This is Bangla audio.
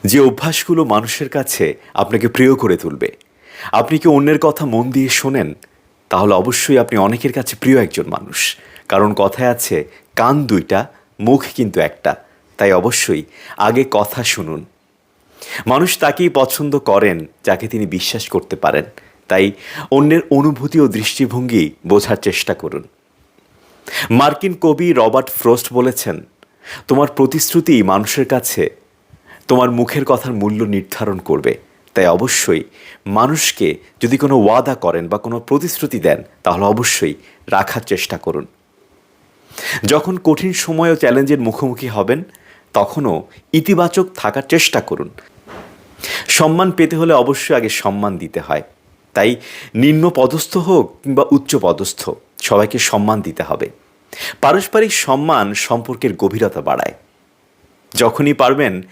যে অভ্যাসগুলো মানুষের কাছে আপনাকে প্রিয় করে তুলবে। আপনি কি অন্যের কথা মন দিয়ে শোনেন? তাহলে অবশ্যই আপনি অনেকের কাছে প্রিয় একজন মানুষ। কারণ কথায় আছে, কান দুইটা, মুখ কিন্তু একটা। তাই অবশ্যই আগে কথা শুনুন। মানুষ তাকেই পছন্দ করেন যাকে তিনি বিশ্বাস করতে পারেন। তাই অন্যের অনুভূতি ও দৃষ্টিভঙ্গি বোঝার চেষ্টা করুন। মার্কিন কবি রবার্ট ফ্রস্ট বলেছেন, তোমার প্রতিশ্রুতি মানুষের কাছে তোমার মুখের কথার মূল্য নির্ধারণ করবে। তাই অবশ্যই মানুষকে যদি কোনো ওয়াদা করেন বা কোনো প্রতিশ্রুতি দেন, তাহলে অবশ্যই রাখার চেষ্টা করুন। যখন কঠিন সময় ও চ্যালেঞ্জের মুখোমুখি হবেন, তখনও ইতিবাচক থাকার চেষ্টা করুন। সম্মান পেতে হলে অবশ্যই আগে সম্মান দিতে হয়। তাই নিম্ন পদস্থ হোক কিংবা উচ্চ পদস্থ, সবাইকে সম্মান দিতে হবে। পারস্পরিক সম্মান সম্পর্কের গভীরতা বাড়ায়। যখনই পারবেন